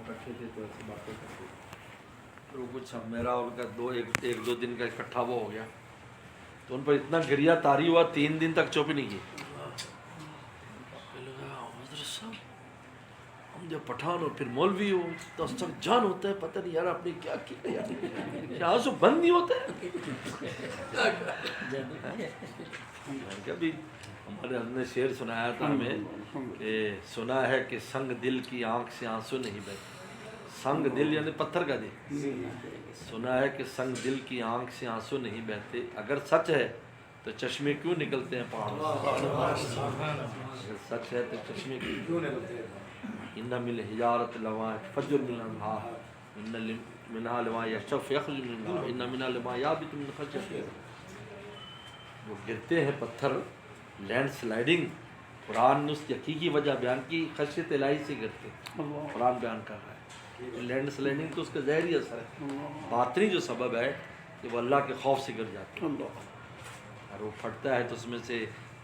इकट्ठे थे तो ऐसी बातें करते थे। तो कुछ मेरा उनका एक दो दिन का इकट्ठा वो हो गया, तो उन पर इतना गिरिया तारी हुआ, 3 दिन तक चुप नहीं की। हम जब पठान और फिर मौलवी हो तो सब जान होता है, पता नहीं यार आपने क्या किया यार, क्या आंसू बंद नहीं होता है। कभी हमारे हमने शेर सुनाया था हमें कि सुना है कि संग दिल की आंख से आंसू नहीं बहते। संग दिल यानी पत्थर का दिल। सुना है कि संग दिल की आंख से आंसू नहीं बहते, अगर सच है तो चश्मे क्यों निकलते हैं पहाड़ों से। अगर सच है तो चश्मे क्यों निकलते हैं। इन्ना मिल हिजारत लवा फजर मिनहा इन्ना मिनहा लवा यशफ यखरुज मिनहा इन्ना मिनहा लवा याबितु मिन खशयत। वो गिरते हैं पत्थर, लैंड स्लाइडिंग। कुरान ने उसकी हकीकी वजह बयान की, खशियत इलाही से गिरते। कुरान बयान कर रहा है लैंड स्लाइडिंग तो उसका ज़ाहिरी असर है, बातनी जो सबब है कि वो अल्लाह के खौफ से गिर जाते हैं। और वो फटता है तो उसमें से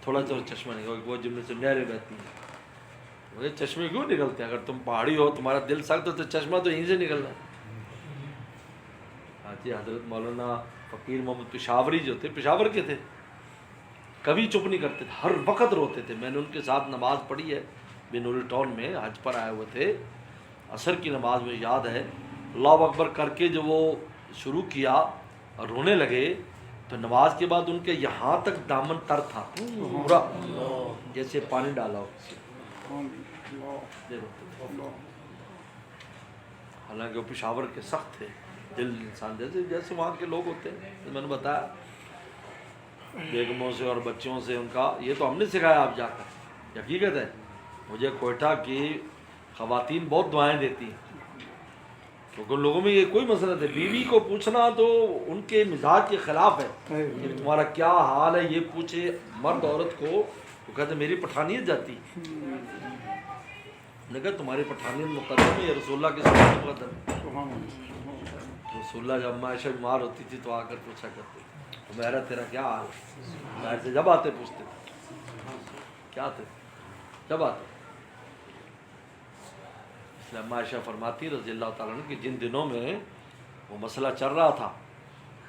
थोड़ा थोड़ा चश्मा निकल, वो जिनमें से नहरें बहती हैं। वो चश्मे क्यों निकलते हैं? अगर तुम पहाड़ी हो, तुम्हारा दिल सख्त हो, तो चश्मा तो यहीं से निकलना है। हाजी हजरत मौलाना फ़कीर मोहम्मद पेशावरी जो थे, पेशावर के थे, कभी चुप नहीं करते थे, हर वक्त रोते थे। मैंने उनके साथ नमाज़ पढ़ी है बिनूरी टाउन में, हज पर आए हुए थे। असर की नमाज में याद है, अल्लाह अकबर करके जो वो शुरू किया और रोने लगे, तो नमाज के बाद उनके यहाँ तक दामन तर था पूरा, जैसे पानी डाला हो। हालांकि वो पेशावर के सख्त थे दिल इंसान, जैसे जैसे वहाँ के लोग होते हैं। तो मैंने बताया बेगमों से और बच्चों से उनका, ये तो हमने सिखाया आप जाकर। हकीकत है, मुझे कोयटा की ख़वातीन बहुत दुआएं देती हैं, क्योंकि उन लोगों में ये कोई मसला है, बीवी को पूछना तो उनके मिजाज के ख़िलाफ़ है कि तुम्हारा क्या हाल है, ये पूछे मर्द औरत को, तो कहते मेरी पठानियत जाती। मैंने कहा तुम्हारी पठानियत मुक़द्दम है या रसूलुल्लाह की सुन्नत मुक़द्दम है। रसूलुल्लाह जब अम्मा आयशा बीमार होती थी तो आकर पूछा करते, मेरा तेरा क्या हाल है, बाहर से जब आते पूछते क्या थे, जब आते। इसलिए अम्मा आयशा फरमाती रज़ी अल्लाह ताला अन्हा कि जिन दिनों में वो मसला चल रहा था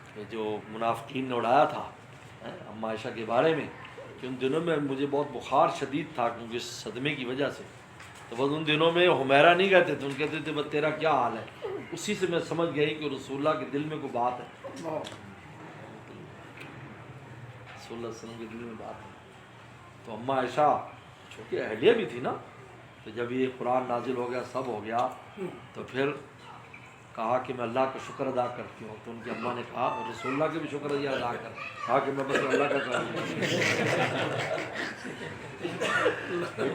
कि जो मुनाफिकीन ने उड़ाया था अम्मा आयशा के बारे में, कि उन दिनों में मुझे बहुत बुखार शदीद था क्योंकि सदमे की वजह से, तो बस उन दिनों में हुमैरा नहीं कहते थे, उन कहते थे बस तेरा क्या हाल है। उसी से मैं समझ गई कि रसूलुल्लाह के दिल में कोई बात है, रसूलुल्लाह सल्लल्लाहु अलैहि वसल्लम के दिल में बात है। तो अम्मा आयशा चूँकि अहलिया भी थी ना, तो जब ये कुरान नाजिल हो गया, सब हो गया, तो फिर कहा कि मैं अल्लाह का शुक्र अदा करती हूँ। तो उनकी अम्मा ने कहा और रसूलुल्लाह के भी शुक्र अदा कर, कहा कि मैं बस अल्लाह का कर।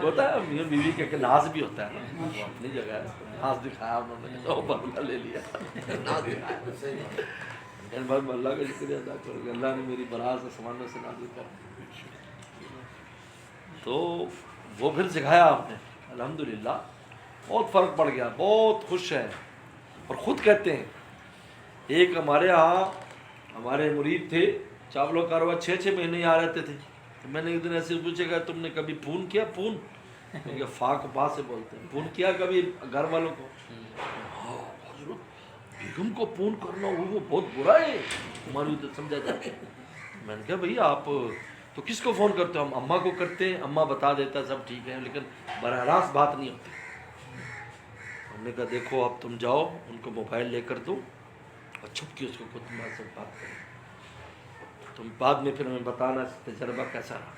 होता है मियाँ बीवी के नाज भी होता है ना, वो अपनी जगह है, नाज दिखाया उन्होंने, तो बदला ले लिया, नाज दिखाया। मैं अल्लाह का शुक्रिया अदा करूँगी, अल्लाह ने मेरी बरात आसमानों से नाज़िल कर। तो वो फिर सिखाया आपने, अल्हम्दुलिल्लाह बहुत फ़र्क पड़ गया, बहुत खुश है। और ख़ुद कहते हैं, एक हमारे यहाँ हमारे मुरीद थे, चावलों का कारवा 6-6 महीने यहाँ रहते थे। तो मैंने एक दिन ऐसे पूछेगा तुमने कभी फ़ोन किया, फ़ोन क्योंकि फ़ाक बा से बोलते हैं, फ़ोन किया कभी घर वालों को? हाँ हज़रत, बेगम को फ़ोन करना वो बहुत बुरा है, हमारी तो समझा जाए। मैंने कहा भैया आप तो किसको फ़ोन करते हो? हम अम्मा को करते हैं, अम्मा बता देता सब ठीक है, लेकिन बराह रास्त बात नहीं होती। हमने कहा देखो अब तुम जाओ, उनको मोबाइल लेकर दो और छुप के उसको खुद तुम्हारे से बात करो, तुम बाद में फिर हमें बताना तजर्बा कैसा रहा।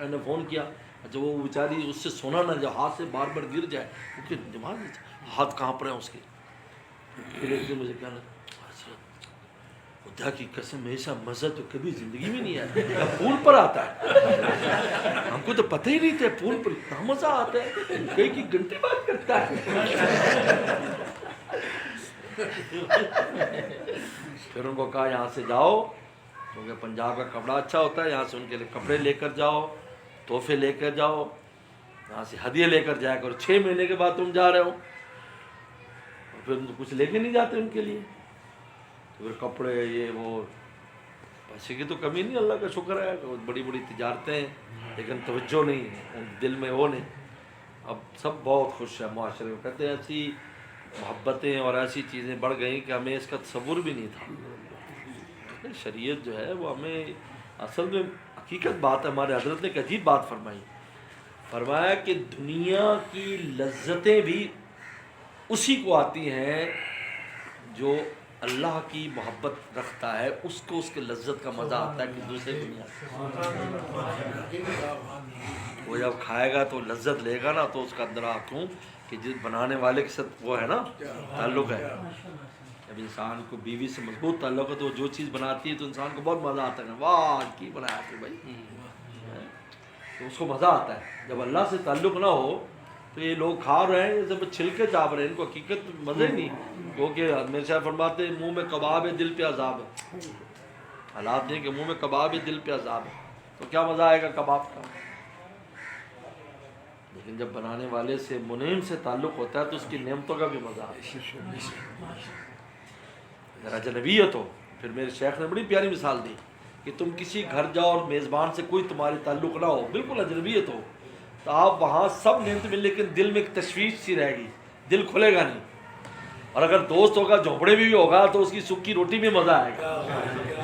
मैंने फ़ोन किया, अच्छा वो बेचारी उससे सोना ना जो हाथ से बार बार गिर जाए, क्योंकि दिमाग हाथ काँप रहे हैं उसके। फिर एक दिन मुझे कहना खुदा की कसम ऐसा मज़ा तो कभी ज़िंदगी में नहीं आया, पूल पर आता है, हमको तो पता ही नहीं था पूल पर इतना मज़ा आता है, कई की घंटे बात करता है। फिर उनको कहा यहाँ से जाओ, क्योंकि पंजाब का कपड़ा अच्छा होता है, यहाँ से उनके लिए कपड़े लेकर जाओ, तोहफे लेकर जाओ, यहाँ से हदिये लेकर जाया करो। 6 महीने के बाद तुम जा रहे हो, और फिर तुम कुछ लेके नहीं जाते उनके लिए, तो फिर कपड़े ये वो, पैसे की तो कमी नहीं, अल्लाह का शुक्र है, बड़ी बड़ी तिजारतें हैं, लेकिन तवज्जो नहीं है, दिल में वो नहीं। اب سب بہت خوش ہیں معاشرے میں، کہتے ہیں ایسی محبتیں اور ایسی چیزیں بڑھ گئیں کہ ہمیں اس کا تصور بھی نہیں تھا۔ شریعت جو ہے وہ ہمیں اصل میں حقیقت بات ہے، ہمارے حضرت نے ایک عجیب بات فرمایا کہ دنیا کی لذتیں بھی اسی کو آتی ہیں جو اللہ کی محبت رکھتا ہے، اس کو اس کے لذت کا مزہ آتا ہے کہ دوسرے کو نہیں آتا۔ وہ جب کھائے گا تو لذت لے گا نا تو اس کا اندر کیوں کہ جس بنانے والے کے ساتھ وہ ہے نا تعلق ہے۔ جب انسان کو بیوی سے مضبوط تعلق ہے تو جو چیز بناتی ہے تو انسان کو بہت مزہ آتا ہے، واہ کی بنایا تو بھائی، تو اس کو مزہ آتا ہے۔ جب اللہ سے تعلق نہ ہو تو یہ لوگ کھا رہے ہیں جب چھلکے چاپ رہے ہیں، ان کو حقیقت مزے ہی نہیں، کیونکہ میرے صاحب فرماتے ہیں منہ میں کباب ہے دل پہ عذاب ہے۔ حالات یہ کہ منہ میں کباب ہے دل پہ عذاب ہے، تو کیا مزہ آئے گا کباب کا؟ لیکن جب بنانے والے سے منعم سے تعلق ہوتا ہے تو اس کی نعمتوں کا بھی مزہ آتا ہے۔ اگر اجنبیت ہو، پھر میرے شیخ نے بڑی پیاری مثال دی کہ تم کسی گھر جاؤ اور میزبان سے کوئی تمہاری تعلق نہ ہو، بالکل اجنبیت ہو، تو آپ وہاں سب نعمت مل لیکن دل میں ایک تشویش سی رہے گی، دل کھلے گا نہیں۔ اور اگر دوست ہوگا جھونپڑے بھی ہوگا تو اس کی سکی روٹی میں مزہ آئے گا۔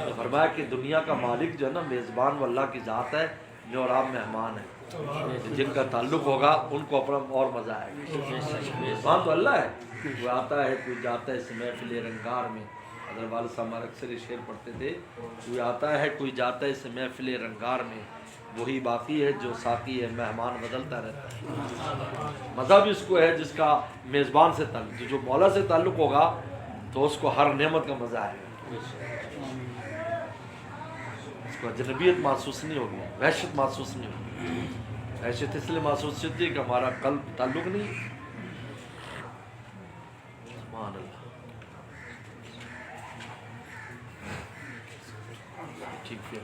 تو فرمایا کہ دنیا کا مالک جو ہے نا میزبان و اللہ کی ذات ہے، جو اور آپ مہمان ہیں، جن کا تعلق ہوگا ان کو اپنا اور مزہ آئے گا۔ میزبان تو اللہ ہے، کوئی آتا ہے کوئی جاتا ہے اس محفل رنگار میں۔ حضرت والد صاحب ہمارے اکثر یہ شعر پڑھتے تھے، کوئی آتا ہے کوئی جاتا ہے اس محفل رنگار میں، وہی باقی ہے جو ساقی ہے مہمان بدلتا رہتا ہے۔ مزہ بھی اس کو ہے جس کا میزبان سے تعلق، جو مولا سے تعلق ہوگا تو اس کو ہر نعمت کا مزہ آئے گا، اس کو اجنبیت محسوس نہیں ہوگی، وحشت محسوس نہیں ہوگی۔ وحشت اس لیے محسوس ہوتی ہے کہ ہمارا قلب تعلق نہیں۔ سبحان اللہ، ٹھیک ہے۔